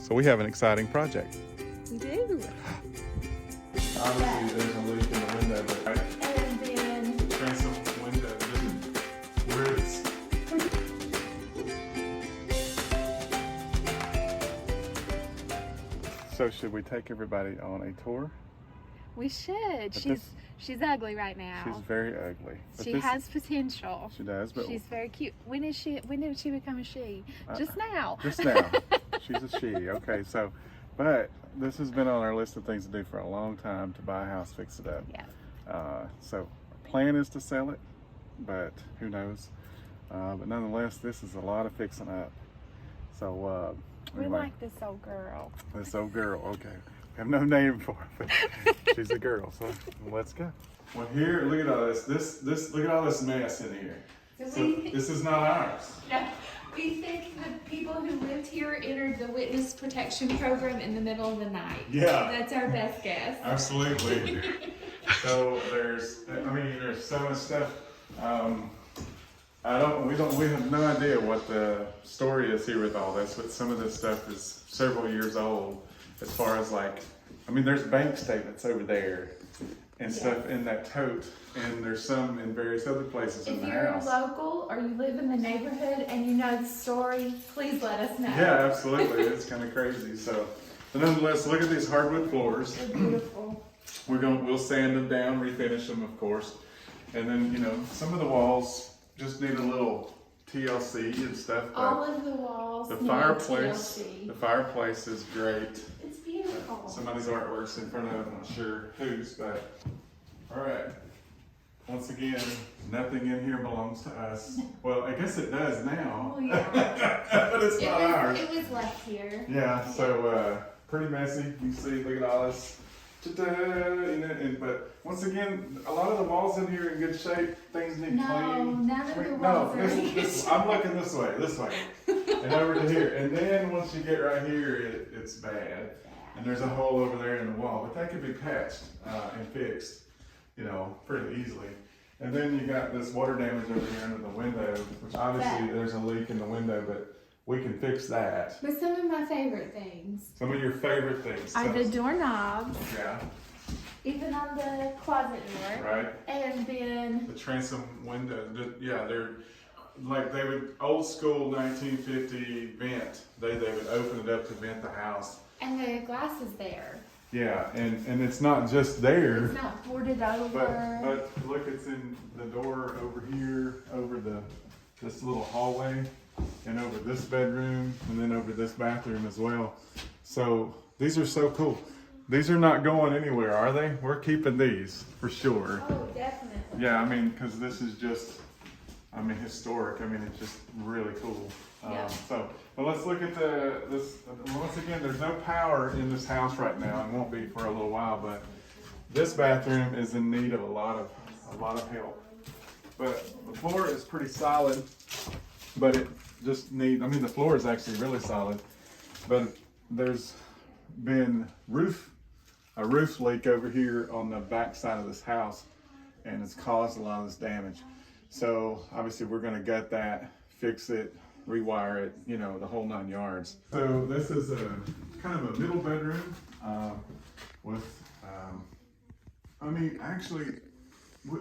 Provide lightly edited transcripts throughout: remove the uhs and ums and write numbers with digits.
So we have an exciting project. We do. Obviously, there's a leak in the window, but And then transom window, roots. So should we take everybody on a tour? we should. She's ugly right now. She's very ugly. But She has potential. She does, but She's very cute. When did she become a she? Just now. Just now. She's a she. Okay, so, but this has been on our list of things to do for a long time, to buy a house, fix it up. Yeah. So our plan is to sell it, but who knows? But nonetheless, this is a lot of fixing up. So We anyway, like this old girl. this old girl. Okay, we have no name for her, but she's a girl. So let's go. Well, here, look at all this. Look at all this mess in here. So this is not ours. No, we think the people who lived here entered the witness protection program in the middle of the night. Yeah. That's our best guess. Absolutely. So there's so much stuff. We have no idea what the story is here with all this, but some of this stuff is several years old. As far as there's bank statements over there and stuff in that tote, and there's some in various other places in the house. If you're local or you live in the neighborhood and you know the story, please let us know. Yeah, absolutely. It's kind of crazy. So, but nonetheless, look at these hardwood floors. They're beautiful. We'll sand them down, refinish them, of course, and then some of the walls just need a little TLC and stuff. But All of the walls. the need fireplace, TLC. the fireplace is great. It's beautiful. Somebody's artwork's in front of it. I'm not sure whose, but all right. Once again, nothing in here belongs to us. Well, I guess it does now. Oh, yeah. But it's not ours. It was left here. Yeah, so pretty messy. You see, look at all this. But once again, a lot of the walls in here are in good shape. Things need clean. None of the walls are in good shape. I'm looking this way, and over to here. And then once you get right here, it's bad. And there's a hole over there in the wall, but that could be patched and fixed, pretty easily. And then you got this water damage over here under the window, which obviously there's a leak in the window, but we can fix that. But some of my favorite things Some of your favorite things. are the doorknobs, Yeah, even on the closet door. right. And then The transom window, they're like they would old school 1950 vent. They would open it up to vent the house. and the glass is there. Yeah, and it's not just there. It's not boarded over. But look, it's in the door over here, over this little hallway, and over this bedroom, and then over this bathroom as well. So these are so cool. These are not going anywhere, are they? We're keeping these for sure. Oh, definitely. Yeah, because this is just, historic. It's just really cool. Yeah. But let's look at this. Once again, there's no power in this house right now, and won't be for a little while. But this bathroom is in need of a lot of help. But the floor is pretty solid, but it just needs. The floor is actually really solid, but there's been a roof leak over here on the back side of this house, and it's caused a lot of this damage. So obviously we're going to gut that, fix it, rewire it, the whole 9 yards. So this is a kind of a middle bedroom with, actually,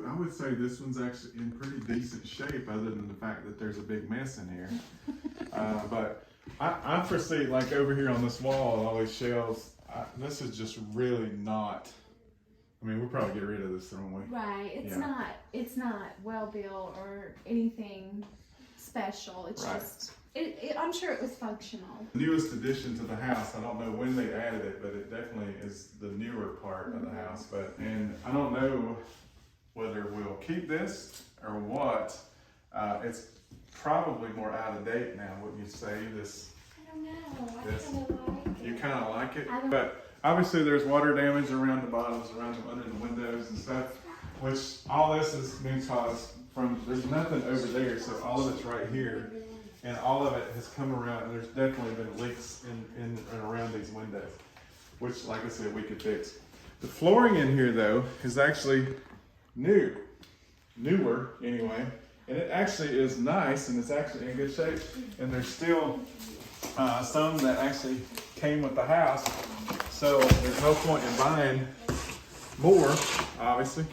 I would say this one's actually in pretty decent shape, other than the fact that there's a big mess in here. But I foresee, like over here on this wall, all these shelves, this is just really not. We'll probably get rid of this, won't we? Right. It's not well built or anything special. It's Right. just. I'm sure it was functional. The newest addition to the house, I don't know when they added it, but it definitely is the newer part of the house. And I don't know whether we'll keep this or what. It's probably more out of date now, wouldn't you say? I don't know. I This- kind of like it. You kind of like it, I don't- but obviously there's water damage around the bottoms, under the windows and stuff, which all this is being caused from, there's nothing over there, so all of it's right here, and all of it has come around, and there's definitely been leaks in and around these windows, which, like I said, we could fix. The flooring in here, though, is actually newer anyway, and it actually is nice, and it's actually in good shape, and there's still some that actually came with the house. So there's no point in buying more, obviously.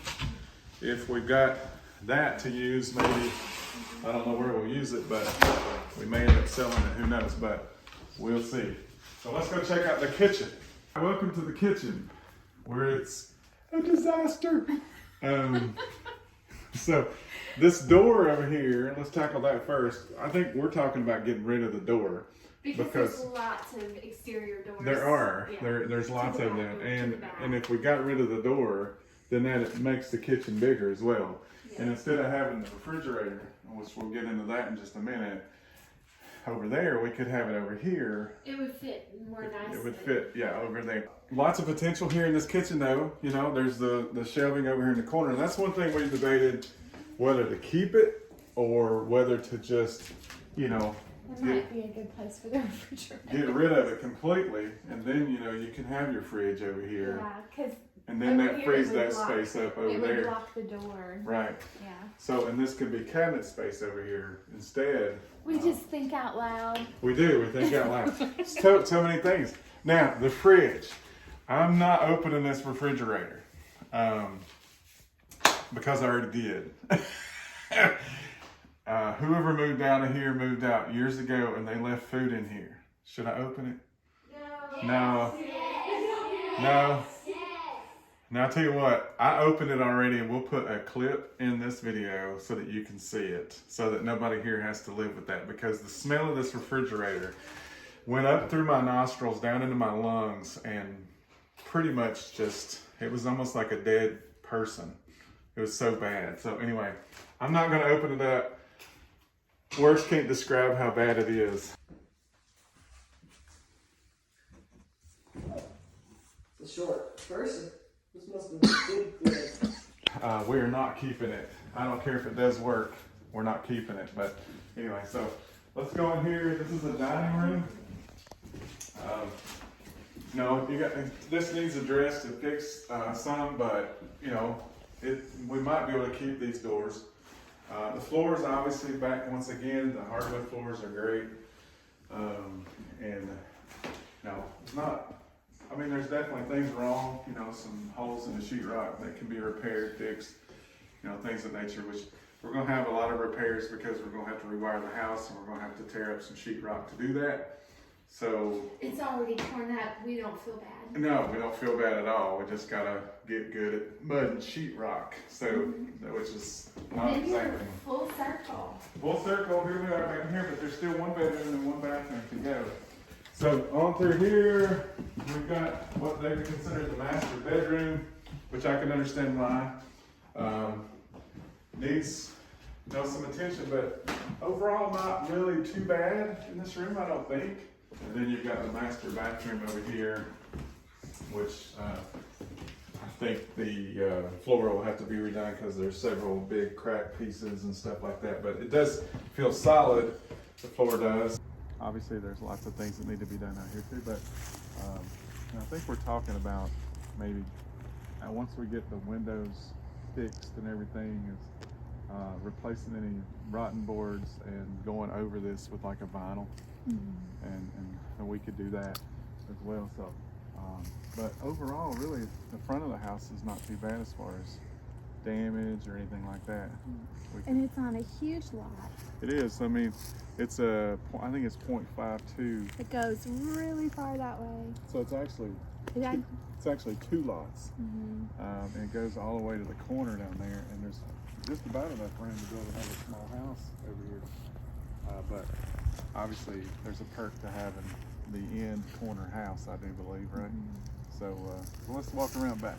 If we've got that to use, maybe, I don't know where we'll use it, but we may end up selling it, who knows, but we'll see. So let's go check out the kitchen. Welcome to the kitchen, where it's a disaster. So this door over here, let's tackle that first. I think we're talking about getting rid of the door. Because there's lots of exterior doors. There are. Yeah. There's lots of them. To the back. And if we got rid of the door, then that makes the kitchen bigger as well. Yeah. And instead of having the refrigerator, which we'll get into that in just a minute, over there, we could have it over here. It would fit more nicely. It would fit, yeah, over there. Lots of potential here in this kitchen though. You know, there's the shelving over here in the corner. And that's one thing we debated, whether to keep it or whether to just, you know, It might be a good place for the refrigerator. get rid of it completely, and then, you know, you can have your fridge over here. Yeah, because And then that frees that space up over it there. would block the door. Right. Yeah. So, and this could be cabinet space over here instead. We just think out loud. We do. We think out loud. It's so many things. Now, the fridge. I'm not opening this refrigerator because I already did. Whoever moved out of here moved out years ago, and they left food in here. Should I open it? No. No. Now, I'll tell you what, I opened it already, and we'll put a clip in this video so that you can see it, so that nobody here has to live with that, because the smell of this refrigerator went up through my nostrils, down into my lungs, and pretty much just, it was almost like a dead person. It was so bad. So anyway, I'm not going to open it up. Words can't describe how bad it is. The short person. This must have been a big thing. We are not keeping it. I don't care if it does work. We're not keeping it. But anyway, so let's go in here. This is the dining room. No, you got this needs addressed and fixed some, but you know, we might be able to keep these doors. The floors, obviously, back once again. The hardwood floors are great, and no, it's not. I mean, there's definitely things wrong, you know, some holes in the sheetrock that can be repaired, fixed, you know, things of nature, which we're going to have a lot of repairs because we're going to have to rewire the house, and we're going to have to tear up some sheetrock to do that. So It's already torn up. We don't feel bad. no, we don't feel bad at all. We just got to get good at mud and sheetrock, so, which is not Maybe exactly. we're full circle. Full circle, here we are back here, but there's still one bedroom and one bathroom to go. So on through here, we've got what they would consider the master bedroom, which I can understand why. Needs, you know, some attention, but overall not really too bad in this room, I don't think. And then you've got the master bathroom over here, which I think the floor will have to be redone because there's several big crack pieces and stuff like that. But it does feel solid, the floor does. Obviously, there's lots of things that need to be done out here too, but I think we're talking about maybe once we get the windows fixed and everything, is replacing any rotten boards and going over this with like a vinyl, and we could do that as well. So, but overall, really, the front of the house is not too bad as far as damage or anything like that. And it's on a huge lot. It is. I mean, it's I think it's 0.52. It goes really far that way. So it's actually two lots, and it goes all the way to the corner down there. And there's just about enough room to build another small house over here. But obviously, there's a perk to having the end corner house, I do believe, right? So let's walk around back.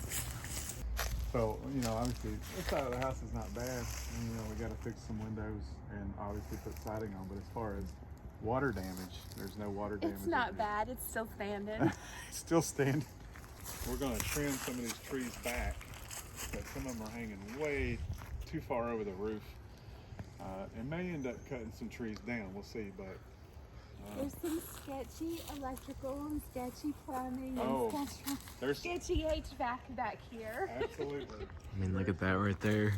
So, you know, obviously, this side of the house is not bad. And, you know, we got to fix some windows and obviously put siding on. But as far as water damage, there's no water damage. It's not bad. It's still standing. It's still standing. We're going to trim some of these trees back because some of them are hanging way too far over the roof. It may end up cutting some trees down. We'll see, but There's some sketchy electrical and sketchy plumbing there's sketchy HVAC back here. absolutely. I mean, look at that right there.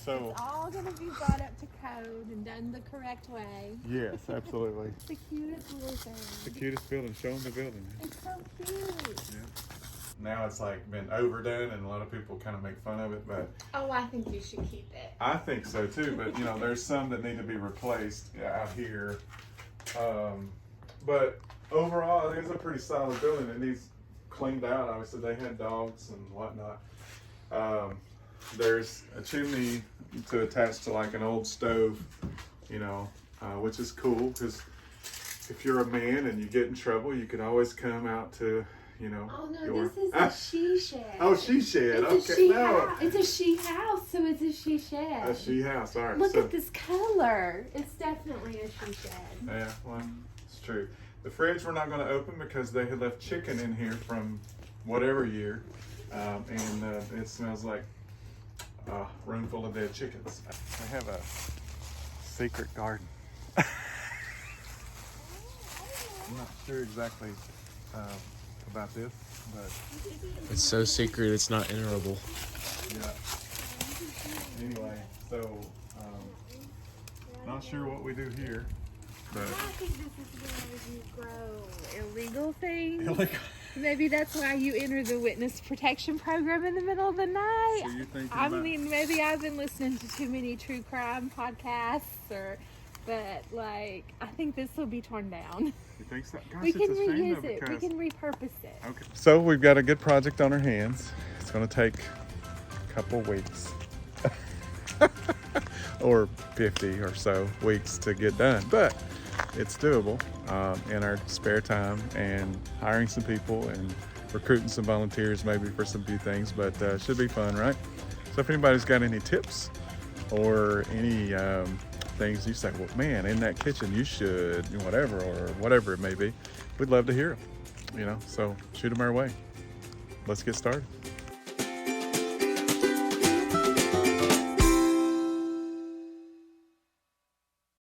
So It's all gonna be brought up to code and done the correct way. yes, absolutely. It's the cutest little The thing. cutest building. Show them the building. It's so cute. Now it's like been overdone, and a lot of people kind of make fun of it, but Oh, I think you should keep it. I think so too. But you know, there's some that need to be replaced out here. But overall, it's a pretty solid building. It needs cleaned out. Obviously, they had dogs and whatnot. There's a chimney to attach to like an old stove, you know, which is cool because if you're a man and you get in trouble, you could always come out to, you know. Oh no, your... this is a she shed. Oh, she shed. It's Okay, a she no. house. It's a she house, so it's a she shed. A she house. All right. Look so, at this color. It's definitely a she shed. Yeah, well, it's true. The fridge we're not going to open because they had left chicken in here from whatever year, and it smells like a room full of dead chickens. They have a secret garden. I'm not sure exactly about this, but It's so secret, it's not enterable. yeah. Anyway, so not sure what we do here, but I think this is where you grow illegal things. illegal. Maybe that's why you enter the witness protection program in the middle of the night. So you're thinking I about- mean, maybe I've been listening to too many true crime podcasts, but like, I think this will be torn down. You think so? Gosh, We it's can a shame, reuse though, it. We because- can repurpose it. Okay. So we've got a good project on our hands. It's going to take a couple weeks or 50 or so weeks to get done, but it's doable in our spare time and hiring some people and recruiting some volunteers maybe for some few things, but it should be fun, right? So if anybody's got any tips or any things you say, well, man, in that kitchen you should, whatever, or whatever it may be, we'd love to hear them, you know, so shoot them our way. Let's get started.